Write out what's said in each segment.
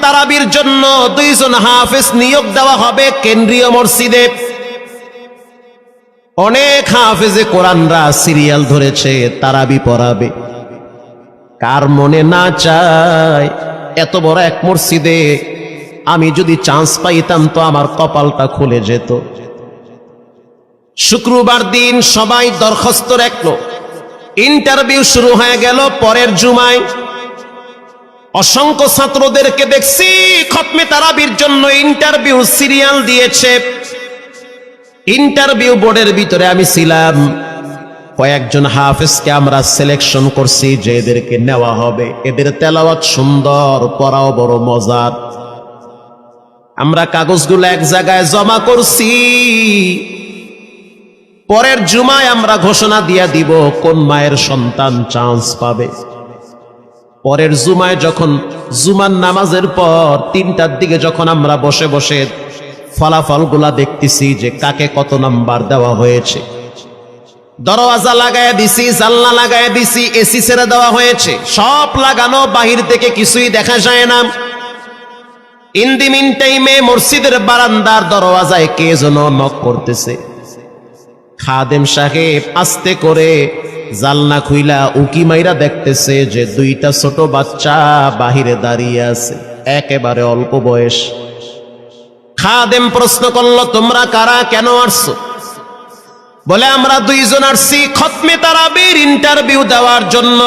তারাবির জন্য 2 জন হাফেজ নিয়োগ দেওয়া হবে কেন্দ্রীয় মসজিদে। অনেক হাফেজে কোরআনরা সিরিয়াল ধরেছে তারাবি পড়াবে। কার মনে না চায় এত বড় এক মসজিদে আমি যদি চান্স পাইতাম তো আমার কপালটা খুলে যেত। শুক্রবার দিন সবাই দরখাস্ত রাখলো, ইন্টারভিউ শুরু হয়ে গেল। পরের জুমায় অসংখ্য ছাত্রদেরকে দেখছি খতমে তারাবির জন্য ইন্টারভিউ সিরিয়াল দিয়েছে। ইন্টারভিউ বোর্ডের ভিতরে আমি ছিলাম। কয়েকজন হাফেজকে আমরা সিলেকশন করছি যে এদেরকে নেওয়া হবে। এদের তেলাওয়াত সুন্দর, পড়াও বড় মজার। আমরা কাগজগুলো এক জায়গায় জমা করছি। পরের জুমায় আমরা ঘোষণা দিয়ে দিব কোন মায়ের সন্তান চান্স পাবে। পরের জুমায় যখন জুমার নামাজের পর 3টার দিকে যখন আমরা বসে বসে ফলাফলগুলা দেখতেছি যে কাকে কত নাম্বার দেওয়া হয়েছে, দরওয়াজা লাগায় দিছি, জানলা লাগায় দিছি, এসি ছেড়ে দেওয়া হয়েছে, সব লাগানো, বাহির থেকে কিছুই দেখা যায় না। ইন দি মিন টাইমে মসজিদের বারান্দার দরওয়াজায় কে যেন নক করতেছে। খাদেম সাহেব আস্তে করে জালনা খুইলা উকি মাইরা দেখতেছে যে 2টা ছোট বাচ্চা বাহিরে দাঁড়িয়ে আছে, একেবারে অল্প বয়স। খাদেম প্রশ্ন করলো, তোমরা কারা, কেন আসছো? বলে, আমরা 2 জন আসছি খতমে তারাবির ইন্টারভিউ দেওয়ার জন্য।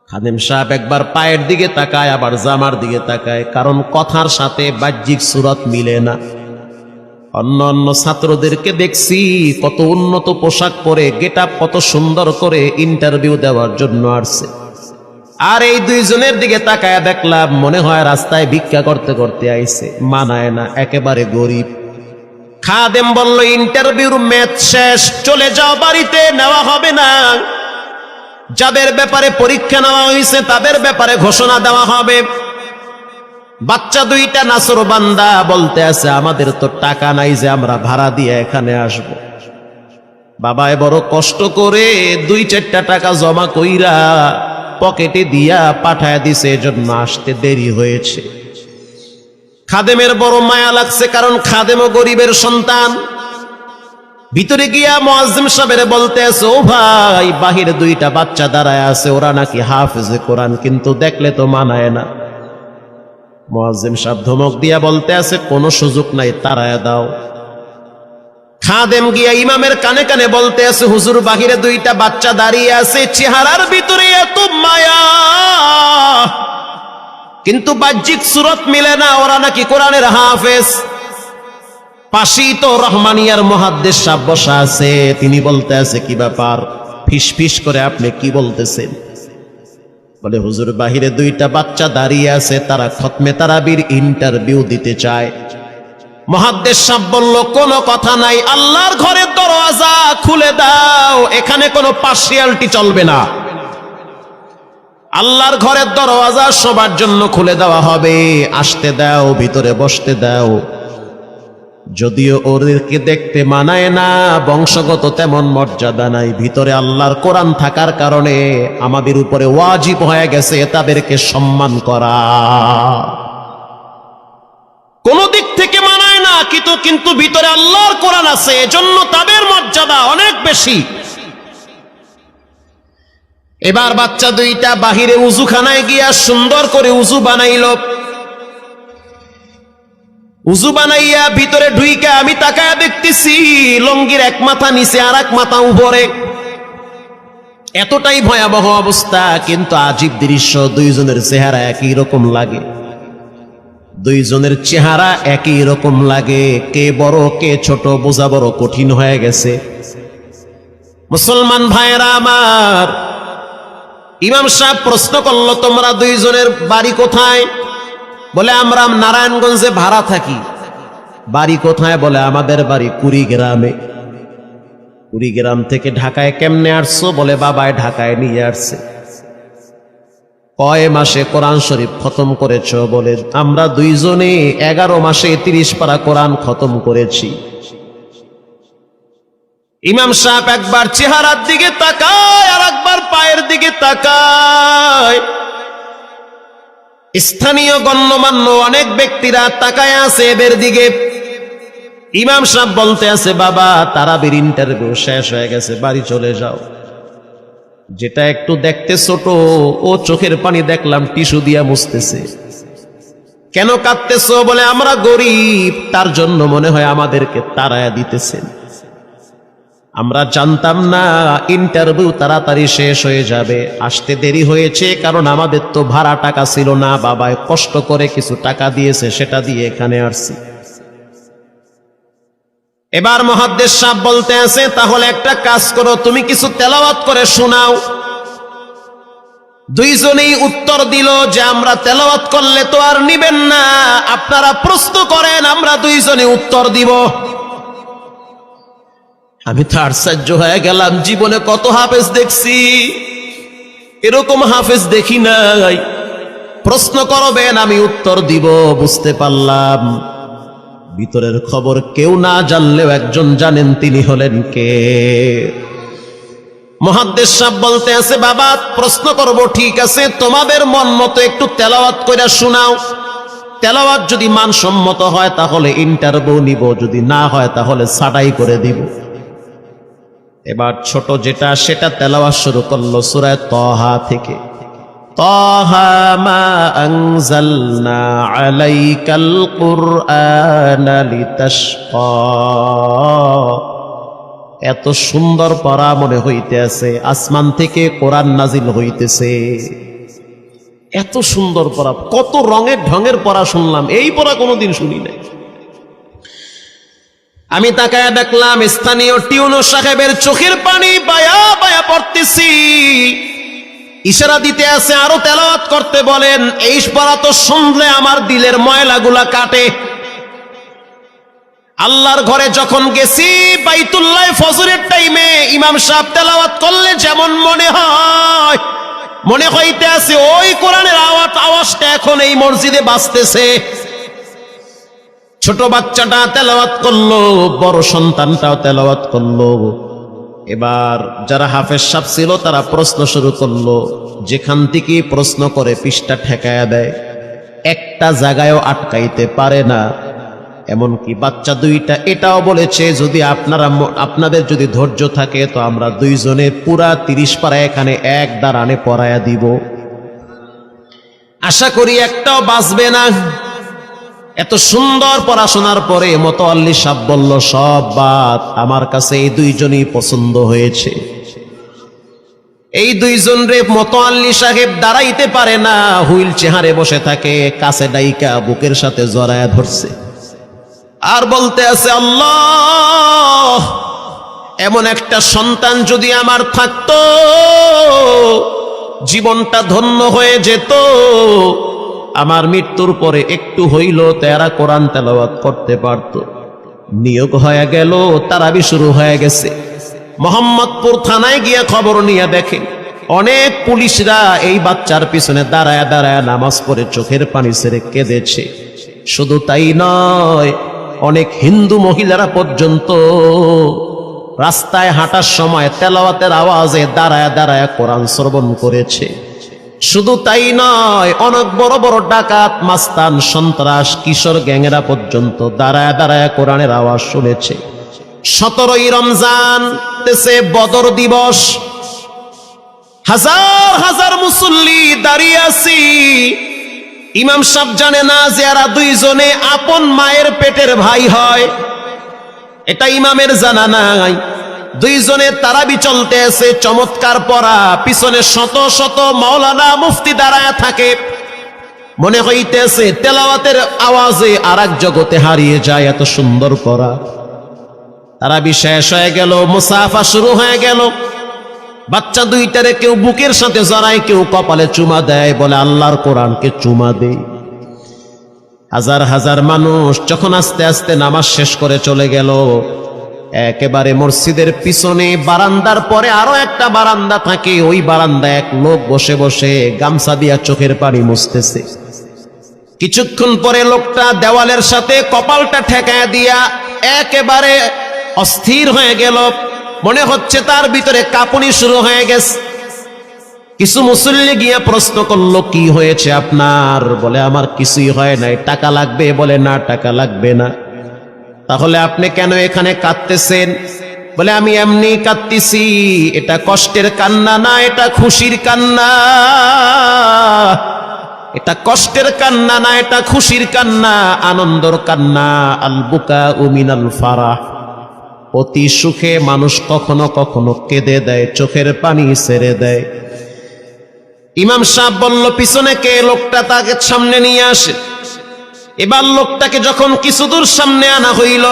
খাদেম সাহেব একবার পায়ের দিকে তাকায়, আবার জামার দিকে তাকায়, কারণ কথার সাথে বাহ্যিক সুরত মিলে না। অন্য অন্য ছাত্রদেরকে দেখছি কত উন্নত পোশাক পরে, গেটআপ কত সুন্দর করে ইন্টারভিউ দেওয়ার জন্য আসছে। আর এই 2 জনের দিকে তাকায় দেখলাম মনে হয় রাস্তায় ভিক্ষা করতে করতে আইছে, মানায় না, একেবারে গরিব। খাদেম বলল, ইন্টারভিউর ম্যাচ শেষ, চলে যাও বাড়িতে, নেওয়া হবে না। যাদের ব্যাপারে পরীক্ষা নেওয়া হয়েছে তাদের ব্যাপারে ঘোষণা দেওয়া হবে। বাচ্চা 2টা নাসর বান্দা বলতে আছে, আমাদের তো টাকা নাই যে আমরা ভাড়া দিয়ে এখানে আসব। বাবায় বড় কষ্ট করে 2-4টা টাকা জমা কইরা পকেটে দিয়া পাঠায় দিছে, এজন্য আসতে দেরি হয়েছে। খাদেমের বড় মায়া লাগছে, কারণ খাদেমও গরিবের সন্তান। ভিতরে গিয়া মুয়াজ্জিম সাহেবের বলতে আছে, ও ভাই, বাহিরে 2টা বাচ্চা দাঁড়ায় আছে, ওরা নাকি হাফেজে কোরআন, কিন্তু দেখলে তো মানায় না। মুয়াজ্জিম সাহেব ধমক দিয়া বলতে আছে, কোনো সুযোগ নাই, তাড়ায় দাও। খাদেম গিয়া ইমামের কানে কানে বলতে আছে, হুজুর, বাহিরে 2টা বাচ্চা দাঁড়িয়ে আছে, চেহারার ভিতরে এত মায়া, কিন্তু বাহ্যিক সুরত মিলে না, ওরা নাকি কোরআনের হাফেজ। পাশেই তো রহমানিয়ার মুহাদ্দিস সাহেব বসা আছে, তিনি বলতে আছে, কি ব্যাপার, ফিস ফিস করে আপনি কি বলতেছেন? বলে, হুজুর, বাহিরে 2টা বাচ্চা দাঁড়িয়ে আছে, তারা খতমে তারাবির ইন্টারভিউ দিতে চায়। মুহাদ্দিস সাহেব বলল, কোনো কথা নাই, আল্লাহর ঘরের দরওয়াজা খুলে দাও, এখানে কোনো পার্সিয়ালিটি চলবে না। আল্লাহর ঘরের দরওয়াজা সবার জন্য খুলে দেওয়া হবে, আসতে দাও, ভিতরে বসতে দাও। যদিও ওদেরকে দেখতে মানায় না, বংশগত তেমন মর্যাদা নাই, ভিতরে আল্লাহর কোরআন থাকার কারণে আমাদের উপরে ওয়াজিব হয়ে গেছে তাদেরকে সম্মান করা। কোন দিক থেকে মানায় না, কিন্তু ভিতরে আল্লাহর কোরআন আছে, এজন্য তাদের মর্যাদা অনেক বেশি। এবার বাচ্চা 2টা বাহিরে উজুখানায় গিয়া সুন্দর করে উজু বানাইল। উজু বানাইয়া ভিতরে ঢুইকা আমি তাকায়া দেখতেছি লঙ্গির এক মাথা নিচে আর এক মাথা উপরে, এতটাই ভয়াবহ অবস্থা। কিন্তু আজীব দৃশ্য, 2 জনের চেহারা একই রকম লাগে। 2 জনের চেহারা একই রকম লাগে, কে বড় কে ছোট বোঝা বড় কঠিন হয়ে গেছে। মুসলমান ভাইয়েরা আমার, ইমাম সাহেব প্রশ্ন করলো, তোমরা 2 জনের বাড়ি কোথায়? বলে, আমরা নারায়ণগঞ্জে ভাড়া থাকি। বাড়ি কোথায়? বলে, আমাদের বাড়ি কুড়িগ্রামে। কুড়িগ্রাম থেকে ঢাকায় কেমনে আসছো? বলে, বাবায় ঢাকায় নিয়ে আসছে। কয় মাসে কোরআন শরীফ খতম করেছ? বলে, আমরা 2 জনে 11 মাসে 30 পারা কোরআন খতম করেছি। ইমাম সাহেব একবার চেহারার দিকে তাকায় আর একবার পায়ের দিকে তাকায়। স্থানীয় গণ্যমান্য অনেক ব্যক্তিরা তাকায় আছে এদের দিকে। ইমাম সাহেব বলতে আছে, বাবা তারাবির ইন্টারভিউ শেষ হয়ে গেছে, বাড়ি চলে যাও। যেটা একটু দেখতে ছোট, ও চোখের পানি দেখলাম টিস্যু দিয়া মুছতেছে। কেন কাঁদতেছো? বলে আমরা গরিব, তার জন্য মনে হয় আমাদেরকে তাড়ায়া দিতেছেন। আমরা জানতাম না ইন্টারভিউ তাড়াতাড়ি শেষ হয়ে যাবে, আসতে দেরি হয়েছে কারণ আমাদের তো ভাড়া টাকা ছিল না, বাবায় কষ্ট করে কিছু টাকা দিয়েছে, সেটা দিয়ে এখানে আসছি। এবার মুহাদ্দিস সাহেব বলতে আছে, তাহলে একটা কাজ করো, তুমি কিছু তেলাওয়াত করে শোনাও। দুইজনেই উত্তর দিল যে আমরা তেলাওয়াত করলে তো আর নিবেন না, আপনারা প্রশ্ন করেন, আমরা দুইজনে উত্তর দিব। আমি তো আশ্চর্য হয়ে গেলাম, জীবনে কত হাফেজ দেখছি, এরকম হাফেজ দেখি নাই। প্রশ্ন করবেন, আমি উত্তর দিব। বুঝতে পারলাম ভিতরের খবর কেউ না জানলেও একজন জানেন, তিনি হলেন কে? মুহাদ্দিস সাহেব বলতে আছে, বাবা প্রশ্ন করব ঠিক আছে, তোমাদের মন মতো একটু তেলাওয়াত কইরা শোনাও। তেলাওয়াত যদি মানসম্মত হয় তাহলে ইন্টারভিউ নিব, যদি না হয় তাহলে ছাঁটাই করে দিব। এবার ছোট যেটা সেটা তেলাওয়াত শুরু করলো সূরা তাহা থেকে। তাহা মা আনজালনা আলাইকাল কুরআনা লিতাশকা। এত সুন্দর পড়া মনে হইতে আছে, আসমান থেকে কোরআন নাজিল হইতেছে। এত সুন্দর পড়া, কত রঙের ঢঙের পড়া শুনলাম, এই পড়া কোনোদিন শুনি নাই। আমি তাকায়া দেখলাম স্থানীয় টিউনো সাহেবের চোখের পানি বায়া বায়া পড়তেছি। ইশারা দিতে আছে আরো তেলাওয়াত করতে বলেন। এই পড়া তো শুনলে আমার দিলের ময়লাগুলা কাটে। আল্লাহর ঘরে যখন গেছি বাইতুল্লাহ ফজরের টাইমে ইমাম সাহেব তেলাওয়াত করলে যেমন মনে হয়, মনে হইতে আছে ওই কোরআনের আওয়াজটা এখন এই মসজিদে বাজতেছে। ছোট বাচ্চাটা তেলাওয়াত করলো, বড় সন্তানটাও তেলাওয়াত করলো। এবার যারা হাফেজ সাহেব ছিল তারা প্রশ্ন শুরু করলো। যেখান থেকে প্রশ্ন করে পৃষ্ঠা ঠেকায়া দেয়, একটা জায়গায়ও আটকাইতে পারে না। এমনকি বাচ্চা দুইটা এটাও বলেছে, যদি আপনাদের যদি ধৈর্য থাকে তো আমরা দুইজনে পুরা 30 পারা এখানে এক দাঁড়ানে পড়ায়া দিব। আশা করি একটাও বাঁচবে না। এত সুন্দর পড়াশোনার পরে মোতাওয়াল্লি সাহেব বলল, সব বাদ, আমার কাছে এই দুইজনই পছন্দ হয়েছে। এই দুইজন রে মোতাওয়াল্লি সাহেব দাঁড়াইতে পারে না, হুইল চেয়ারে বসে থাকে, কাছে ডাইকা বুকের সাথে জড়ায়া ধরছে আর বলতে আছে, আল্লাহ এমন একটা সন্তান যদি আমার থাকতো জীবনটা ধন্য হয়ে যেত। আমার মৃত্যুর পরে একটু হইল তেরা কোরআন তেলাওয়াত করতে পারত। নিয়োগ হয়ে গেল, তারাবি শুরু হয়ে গেছে। মোহাম্মদপুর থানায় গিয়ে খবর নিয়ে দেখেন অনেক পুলিশরা এই বাচ্চার পিছনে দাঁড়ায় দাঁড়ায় নামাজ পড়ে চোখের পানি ছেড়ে কেঁদেছে। শুধু তাই নয়, অনেক হিন্দু মহিলারা পর্যন্ত রাস্তায় হাঁটার সময় তেলাওয়াতের আওয়াজে দাঁড়ায় দাঁড়ায় কোরআন শ্রবণ করেছে। শুধু তাই নয়, অনেক বড় বড় ডাকাত, মাস্তান, সন্ত্রাস, কিশোর গ্যাংরা পর্যন্ত দাঁড়ায় দাঁড়ায় কোরআনের আওয়াজ শুনেছে। 17ই রমজান দেশে বদর দিবস, হাজার হাজার মুসল্লি দাঁড়িয়ে আছি। ইমাম সাহেব জানে না যে এরা দুইজনে আপন মায়ের পেটের ভাই হয়, এটা ইমামের জানা নাই। দুইজনে তারাবি চলতে আছে, চমৎকার পড়া, পিছনে শত শত মাওলানা মুফতি দাঁড়ায় থাকে। মনে হইতেছে তেলাওয়াতের আওয়াজে আর এক জগতে হারিয়ে যায়, এত সুন্দর পড়া। তারাবি শেষ হয়ে গেল, মুসাফা শুরু হয়ে গেল। বাচ্চা দুইটারে কেউ বুকের সাথে জড়ায়, কেউ কপালে চুমা দেয়, বলে আল্লাহর কোরআনকে চুমা দেই। হাজার হাজার মানুষ যখন আস্তে আস্তে নামাজ শেষ করে চলে গেল, একেবারে মসজিদের পিছনে বারান্দার পরে আরো একটা বারান্দা থাকে, ওই বারান্দায় এক লোক বসে বসে গামছা দিয়া চোখের পানি মুছতেছে। কিছুক্ষণ পরে লোকটা দেওয়ালের সাথে কপালটা ঠেকায় দিয়া একেবারে অস্থির হয়ে গেল। মনে হচ্ছে তার ভিতরে কাঁপুনি শুরু হয়ে গেছে। কিছু মুসল্লি গিয়া প্রশ্ন করলো, কি হয়েছে আপনার? বলে আমার কিছুই হয় নাই। টাকা লাগবে? বলে না, টাকা লাগবে না। তাহলে আপনি কেন এখানে কাঁদতেছেন? বলে আমি এমনি কাঁদতেছি। এটা কষ্টের কান্না না, এটা খুশির কান্না। এটা কষ্টের কান্না না, এটা খুশির কান্না, আনন্দর কান্না। আল বুকা মিনাল ফারাহ। অতি সুখে মানুষ কখনো কখনো কেঁদে দেয়, চোখের পানি ছেড়ে দেয়। ইমাম সাহেব বলল, পিছনে কে? লোকটা তাকে সামনে নিয়ে আসে। এবার লোকটাকে যখন কিছু দূর সামনে আনা হইল,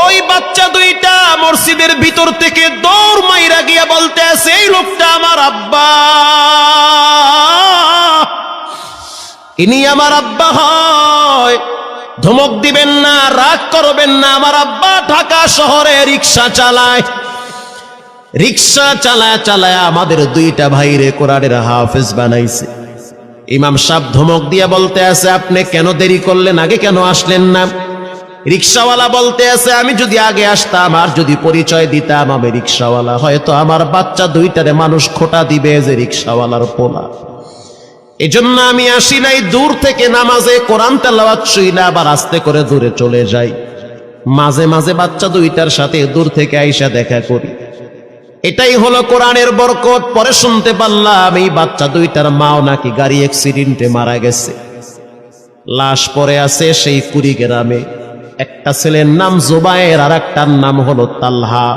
ওই বাচ্চা দুইটা মসজিদের ভিতর থেকে দৌড় মাইরা গিয়া বলতে আছে, এই লোকটা আমার আব্বা, ইনি আমার আব্বা হয়। ধমক দিবেন না, রাগ করবেন না। আমার আব্বা ঢাকা শহরে রিক্সা চালায়। রিক্সা চালায় চালায় আমাদের দুইটা ভাইরে কোরআনের হাফেজ বানাইছে। ইমাম সাহেব ধমক দিয়ে বলতে আছে, আপনি কেন দেরি করলেন? আগে কেন আসলেন না? রিক্সাওয়ালা বলতে আছে, আমি যদি আগে আসতাম আর যদি পরিচয় দিতাম আমি রিক্সাওয়ালা, হয়তো আমার বাচ্চা দুইটারে মানুষ খোটা দিবে যে রিক্সাওয়ালার পোলা। এজন্য আমি আসি নাই। দূর থেকে নামাজে কোরআন তেলাওয়াত শুইলা আবার আস্তে করে দূরে চলে যাই। মাঝে মাঝে বাচ্চা দুইটার সাথে দূর থেকে আইসা দেখা করি। এটাই হলো কোরআনের বরকত। পরে শুনতে পারলাম এই বাচ্চা দুইটার মাও নাকি গাড়ি অ্যাক্সিডেন্টে মারা গেছে। লাশ পড়ে আছে সেই কুড়িগ্রামে। একটা ছেলের নাম জুবায়ের আর একটার নাম হলো তালহা।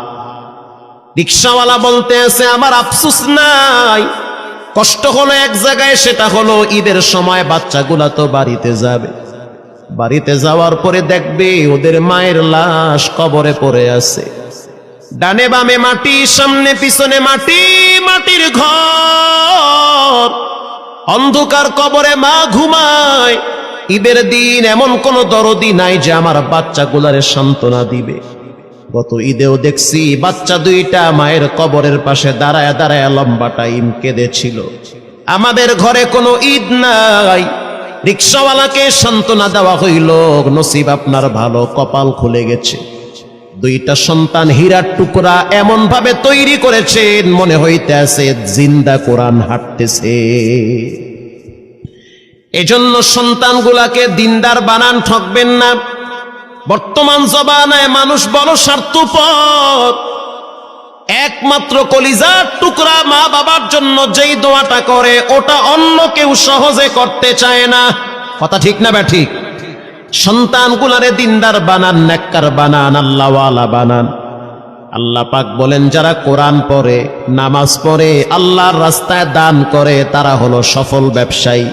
রিক্সাওয়ালা বলতে আছে, আমার আফসোস নাই, কষ্ট হলো এক জায়গায়, সেটা হলো ঈদের সময় বাচ্চাগুলা তো বাড়িতে যাবে। বাড়িতে যাওয়ার পরে দেখবে ওদের মায়ের লাশ কবরে পড়ে আছে। ডানে বামে মাটি, সামনে পিছনে মাটি, মাটির ঘর, অন্ধকার কবরে মা ঘুমায়। ঈদের দিন এমন কোন দরদি নাই যে আমার বাচ্চাগুলারে সান্ত্বনা দিবে। গত ঈদেও দেখছি বাচ্চা দুইটা মায়ের কবরের পাশে দাঁড়ায় দাঁড়ায় লম্বা টাইম কেঁদেছিল। আমাদের ঘরে কোনো ঈদ নাই। রিক্সাওয়ালাকে সান্ত্বনা দেওয়া হইল, নসিব আপনার ভালো, কপাল খুলে গেছে। দুইটা সন্তান হীরার টুকরা এমন ভাবে তৈরি করেছেন, মনে হইতে আছে জিন্দা কোরআন হাঁটতেছে। এজন্য সন্তানগুলাকে দিনদার বানান, ঠকবেন না। বর্তমান জমানায় মানুষ বড় স্বার্থপর। একমাত্র কলিজার টুকরা মা বাবার জন্য যেই দোয়াটা করে ওটা অন্য কেউ সহজে করতে চায় না। কথা ঠিক না ঠিক? সন্তানগুলারে দিনদার বানান, নেককার বানান, আল্লাহওয়ালা বানান। আল্লাহ পাক বলেন, যারা কোরআন পড়ে, নামাজ পড়ে, আল্লাহর রাস্তায় দান করে, তারা হলো সফল ব্যবসায়ী।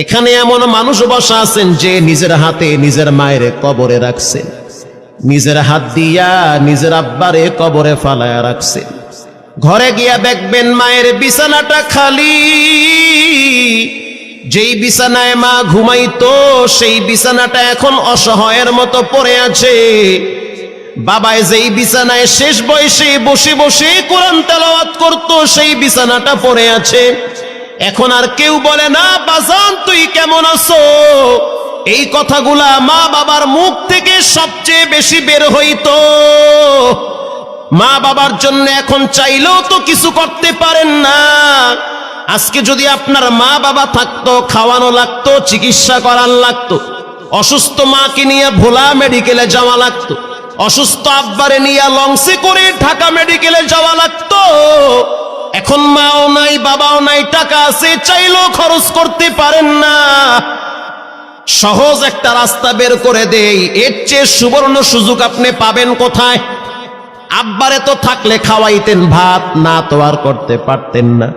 এখানে এমন মানুষ বসা আছেন যে নিজের হাতে নিজের মায়ের কবরে রাখছেন, নিজের হাত দিয়া নিজের আব্বারে কবরে ফালায়া রাখছেন। ঘরে গিয়া দেখবেন মায়ের বিছানাটা খালি। যেই বিছানায় মা ঘুমাইতো সেই বিছানাটা এখন অসহায়ের মতো পড়ে আছে। বাবায় যেই বিছানায় শেষ বয়সে বসে বসে কোরআন তেলাওয়াত করতো সেই বিছানাটা পড়ে আছে। এখন আর কেউ বলে না, বাজান তুই কেমন আছো? এই কথাগুলা মা বাবার মুখ থেকে সবচেয়ে বেশি বের হইতো। মা বাবার জন্য এখন চাইলেও তো কিছু করতে পারেন না। আজকে যদি আপনার মা বাবা থাকতো, খাওয়ানো লাগতো, চিকিৎসা করার লাগতো, অসুস্থ মাকে নিয়ে ভোলা মেডিকেলে যাওয়া লাগতো, অসুস্থ আব্বারে নিয়ে লঞ্চে করে ঢাকা মেডিকেলে যাওয়া লাগতো। এখন মাও নাই, বাবাও নাই, টাকা আছে, চাইলেও খরচ করতে পারেন না। সহজ একটা রাস্তা বের করে দেই, এর চেয়ে সুবর্ণ সুযোগ আপনি পাবেন কোথায়? আব্বারে তো থাকলে খাওয়াইতেন ভাত, না তো আর করতে পারতেন না।